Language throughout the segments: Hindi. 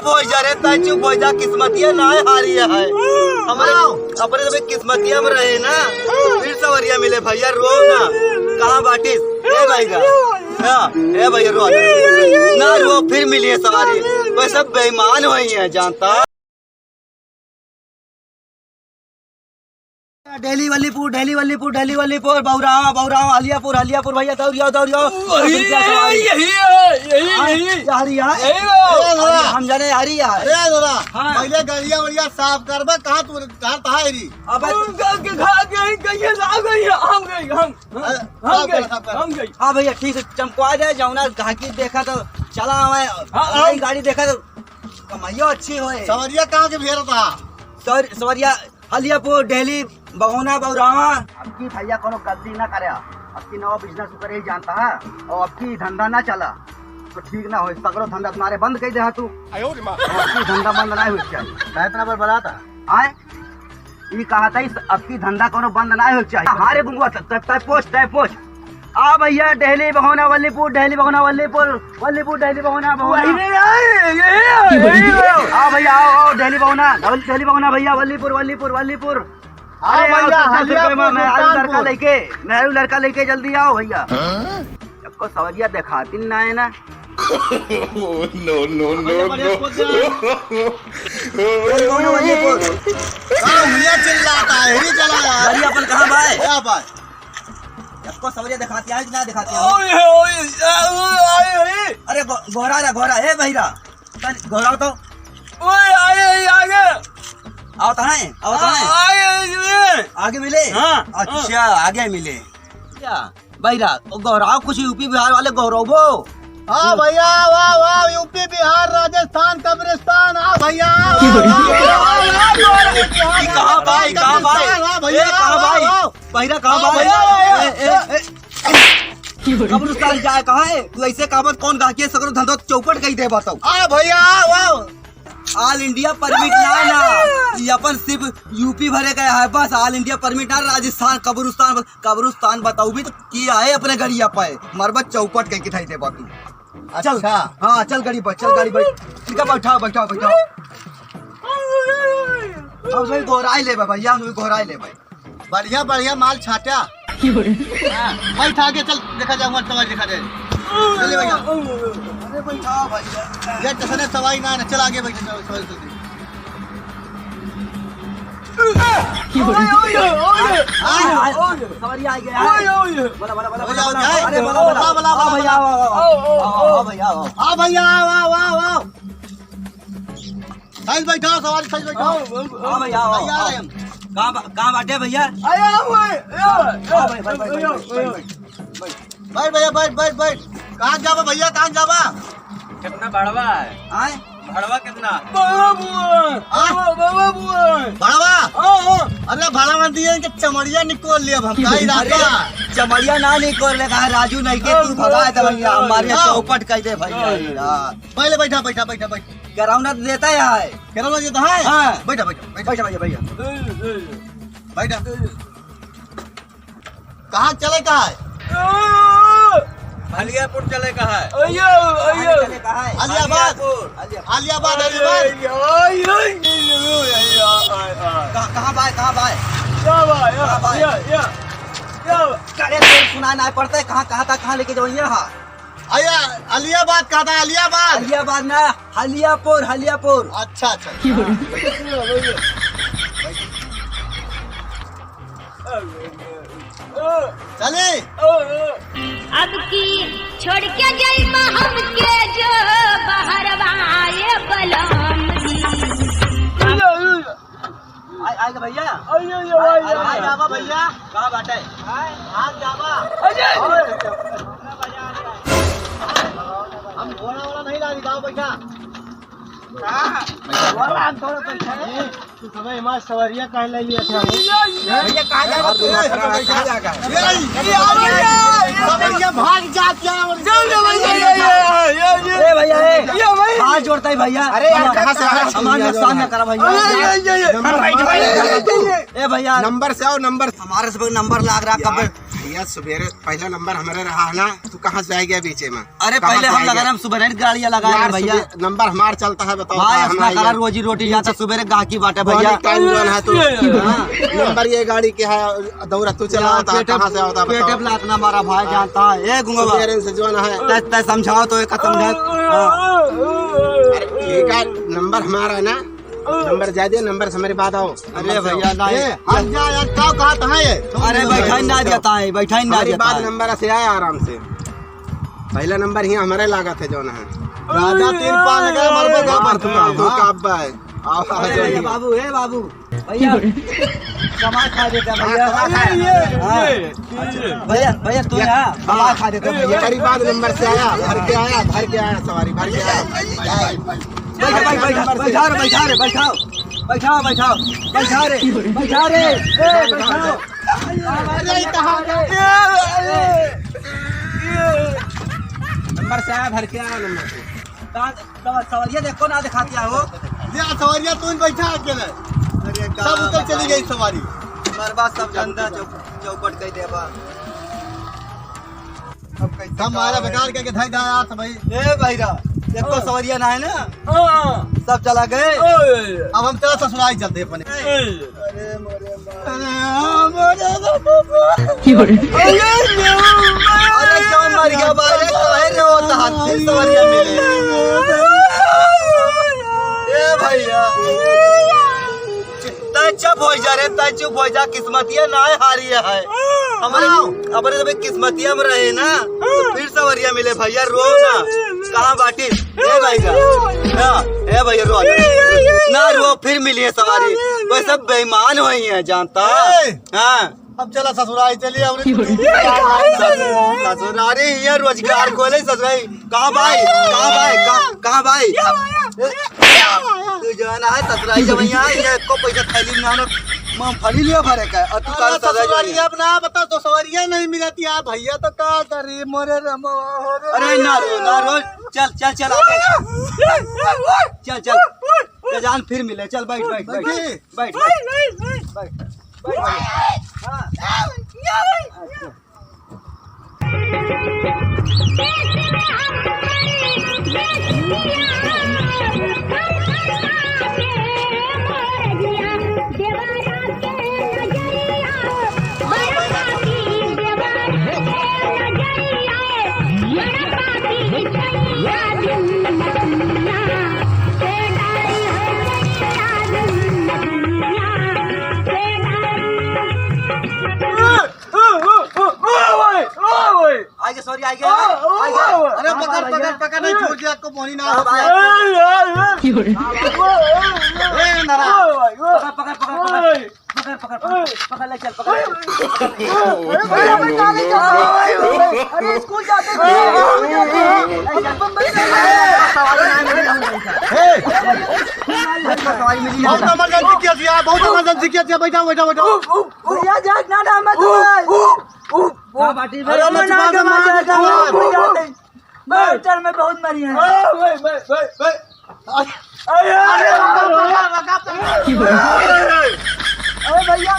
भोजा रे तू भोजा किस्मतिया ना हारी है हमारे अपने तो किस्मतिया में रहे ना फिर सवरिया मिले भैया रो ना कहाँ बाटिस ए भैया ए भैया रो ना रो फिर मिली है सवारी वैसे बेईमान हुई है जानता दिल्ली वल्लीपुर दिल्ली वल्लीपुर दिल्ली वल्लीपुर बौरावा बौरावा हलियापुर हलियापुर भैया दौड़ियो दौड़ियो हम जाने आ रही है पहले गलिया वलिया साफ करबा कहाँ तू कहाँ कहाँ है हाँ भैया ठीक है चमकवा दे जाऊना घाकी देखा तो चला हमें गाड़ी देखा तो कमाइयो अच्छी हो सवरिया कहाँ के भेड़ था सवरिया हलियापुर दिल्ली बगौना बौरावा अब की भैया कोनो गलती ना करे अब की नवा बिजनेस करे ही जानता है और अब की धंधा ना चला तो ठीक ना हो सगरो धंधा तुम्हारे बंद कर दे तू धंधा बंद ना हो चाहिए इतना बार बोला था आए ये कहा था अब की धंधा कोनो बंद ना हो चाहिए हारे बुंगवा तय पोछ आ भैया दिल्ली बगौना वल्लीपुर दिल्ली बगौना वल्लीपुर वल्लीपुर दिल्ली बगौना बगौना आ भैया आओ दिल्ली बगौना भैया वल्लीपुर वल्लीपुर वल्लीपुर मैं लड़का लेके जल्दी आओ भैया सबको सवरिया दिखाती ना है ना नो नो चिल्लाता है गाड़ी अपन कहाँ भाई भाई सबको सवरिया दिखाती है ना दिखाती है अरे घोरा है भैया घोरा तो आओ है आगे मिले अच्छा आगे मिले क्या भैया गौरव कुछ यूपी बिहार वाले गौरव हाँ भैया वाह वाह यूपी बिहार राजस्थान कब्रिस्तान हाँ भैया कहाँ भाई भैया कहाँ भाई कब्रिस्तान जाए कहाँ है तू ऐसे कामत कौन गाकी सगरो धंधो चौपट कही दे बताओ हाँ भैया वाह ऑल इंडिया परमिट ना ये अपन सिर्फ यूपी भरे गए है बस ऑल इंडिया परमिट ना राजस्थान कब्रिस्तान बताऊ भी तो किया है अपने गड़िया पे मरबत चौपट कह के ठाई दे बाकी चल हाँ चल गाड़ी बैठ ठीक है बैठाओ हम भाई घोराई ले भैया हम घोराई ले भाई बढ़िया बढ़िया माल छाटा बैठ आगे चल देखा जाऊंगा समझ देखा जाए चलिए भैया अरे बैठाओ भैया ये टसने सवाई ना चल आगे बैठ सवारी आ गया बोला भैया वाह साइज बैठाओ सवारी साइज बैठाओ भैया कहाँ बाटे भैया बैठ कहाँ जावा भैया कहाँ जावा कितना बढ़वा है आए बढ़वा कितना भाड़ा अरे भाड़ा मत दिए कि चमड़िया निकोल लिया चमड़िया ना निकोल ले कहा राजू नहीं के तू भगा दे भैया हमारे चौपट कह दे भैया पहले बैठा ग्राउंड देता है केरला देता है हाँ। बैठा भैया बैठा कहाँ चले कहाँ है हलियापुर चले कहा है आलियाबाद कहाँ भाई सुना ना पड़ता है कहाँ लेके जाओ यहाँ अलियाबाद कहा था अलियाबाद ना हलियापुर अच्छा चले अब की छोड़ के जाई हमके जो बाहर आए बलम आएगा भैया जावा भैया कहाँ बाटे जावा हम घोड़ा वाला नहीं ला जाओ बैठा तू समय मां सवरिया कह ले लिया भैया कहाँ जाएगा सवरिया भाग जात भैया हाथ जोड़ता है भैया अरे हमारे नुकसान न करा भैया ए भैया नंबर से आओ नंबर हमारे सब नंबर लाग रहा कब भैया सवेरे पहला नंबर हमारे रहा है ना, तू कहाँ से आ गया बीचे में? अरे पहले हम लगा हम सुबह गाड़ियाँ लगा रहे हैं भैया। नंबर हमारा चलता है, बताओ भाई अपना करा रोजी रोटी जाता सुबह गाहकी बांटे भैया। टाइम जोन है तू। नंबर ये गाड़ी के है, दौरा तू चला होता है, कहाँ से होता है पेटे प्लाट ना मारा भाई जानता है। ए गुंगा सवेरे से जोन है, तय समझाओ तो एक समझा। ठीक है नंबर हमारा है ना, नंबर ज्यादा नंबर से हमारी बात आओ। अरे भैया ना हम जा यार, कहाँ कहाँ है? अरे बैठा ही ना जाता है, बैठा ही ना हमारी जाता बात है। नंबर से आया आराम से। पहला नंबर ही हमारे लागत है जोन है। राजा तीन पान लगा मरबे का तू कब है? आओ ए बाबू ए बाबू भैया कमा खा देता भैया। भैया भैया तू यहाँ कमा खा देता भैया। हमारी बात नंबर से आया, भर के आया सवारी भर के आया। बैठाओ बैठाओ रे बैठाओ बैठाओ बैठाओ बैठा रे बैठा रे बैठाओ। नंबर से आया, भर के आया नंबर से। सवारिया देखो ना दिखाती हो। ये सवारियां तू बैठा अकेले, सब उतर चली गई सवारी। मरबा सब धंधा चौपट कई देबा। हमारा बेकार के धाई धाया था भाई। ए भाईरा देखो सवारिया ना है ना, सब चला गए। अब हम तेरा ससुराल चलते अपने। अरे क्यों मर गया बारे काहे रे होता हाथ से सवारिया मिले। ए भैया तय चुप हो जा रे, तय चुप हो जा। किस्मतिया ना है हारिया है हमारे अपने सब किस्मतिया में रहे ना, तो फिर सवारिया मिले भैया। रो ना कहाँ बाटी ए भैया, ए भैया रो ना, रो फिर मिली है सवारी। वह सब बेईमान हुई है जानता। हाँ अब चला ससुराल चलिए। ससुरारी ये रोजगार खोले ससुराई। कहाँ भाई कहाँ भाई कहाँ भाई तू जो है ना है ससुराई जब यहाँ ये को पैसा थैली में आना मूंगफली लिया भरे का और तू कहाँ ससुराई। अपना बता तो सवारियां नहीं मिलती है भैया, तो का करी मोरे रमो। अरे ना रो चल चल चल चल चल जान फिर मिले। चल बैठ बैठ बैठ बैठ बैठ बैठ। आगे सॉरी आगे अरे पकड़ पकड़ पकड़ नहीं छोड़ दिया को पानी ना। पकड़ पकड़ पकड़ पकड़ ले चल पकड़। अरे स्कूल जाते बहुत इमरजेंसी किया थी, बहुत इमरजेंसी किया थी। बैठा बैठा बैठा भैया जाग ना ना मत बाटी में में बहुत मरी है।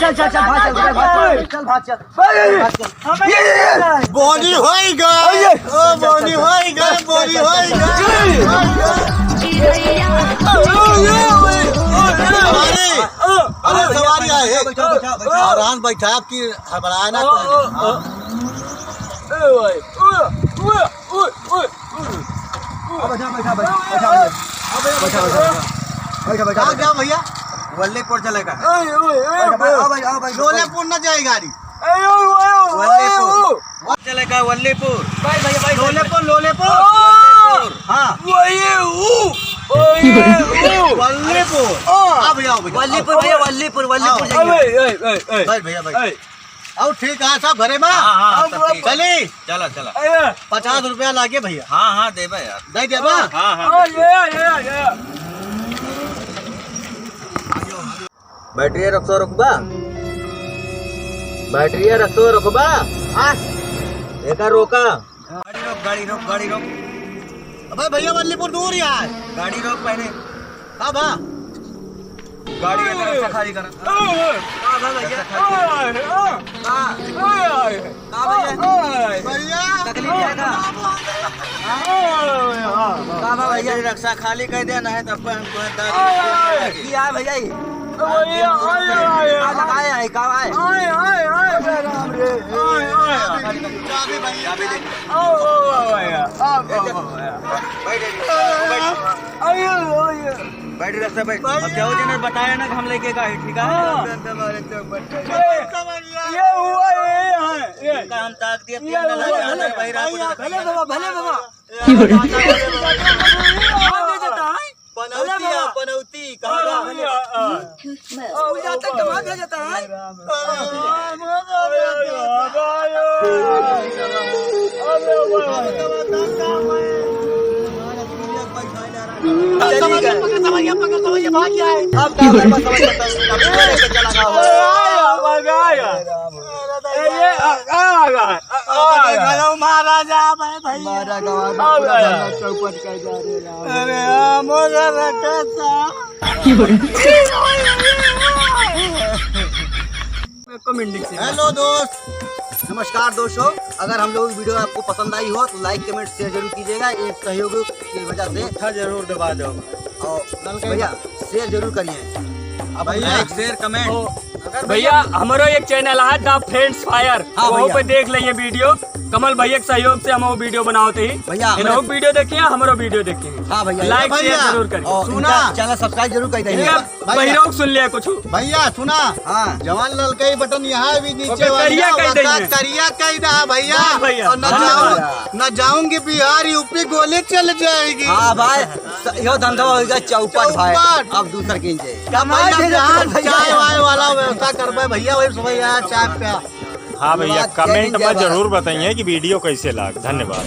चल चल चल भाग चल भाग चल। बोली होई गई, ओ बोली होई गई, बोली होई गई। अरे सवारी आए आराम बैठा आपकी हड़बड़ाए ना। बैठा भैया वल्लीपुर चलेगा। लोलेपुर न जाए गाड़ी। वल्लीपुर चलेगा वल्लीपुर। लोलेपुर लोलेपुर हाँ वल्लीपुर। अब जाओ वल्लीपुर भैया वल्लीपुर वल्लीपुर जाइए। भाई भैया भाई अब ठीक है सब घरे में। चली चला चला 50 रुपया लागे भैया। हाँ हाँ देबे यार। नहीं देबा? हाँ हाँ बैटरी रखो रखबा, बैटरी रखो रखबा। एक रोका गाड़ी रोक गाड़ी रोक। अबे भैया वल्लीपुर दूर ही है। गाड़ी रोक पहले। अब गाड़ी के रक्षा खाली कर भैया रक्षा खाली कर देना है तब क्या भैया बैठ रस्ता बैठ क्या हो बताया ना कि हम लेके गए ठीक है हम ताक दिए पनौती महाराजा चौपट कर जा हेलो दोस्त, नमस्कार दोस्तों। अगर हम लोग वीडियो आपको पसंद आई हो तो लाइक कमेंट शेयर जरूर कीजिएगा। एक सहयोग की वजह से जरूर दबा दो और भैया शेयर जरूर करिए। अब लाइक शेयर कमेंट भैया हमारो एक चैनल है द फ्रेंड्स फायर, हाँ वहाँ भैया। पे देख लेंगे वीडियो। कमल भैया के सहयोग से हम वो वीडियो बनाते ही भैया, लोग वीडियो देखिए, हमारो वीडियो देखिए। हाँ भैया, लाइक शेयर जरूर करिए। और सुना। इनका चैनल सब्सक्राइब जरूर कर दीजिएगा। बहिरोग सुन लिया कुछ भैया सुना, हाँ जवान ललकई बटन यहाँ भी नीचे ओके, करिया कह देंगे। करिया कह रहा भैया। हाँ भैया। और न जाऊंगी बिहार यूपी गोली चल जाएगी। हाँ भाई, यो धंधा होगा चौपट भाई। चौपट। अब दूसर कीजिए चाय वाय वाला व्यवस्था करबे भैया, वही सुबह यहाँ चाय पिया। हाँ भैया, जय कमेंट हिंद, जय में भारत। जरूर बताइए कि वीडियो कैसे लगा। धन्यवाद।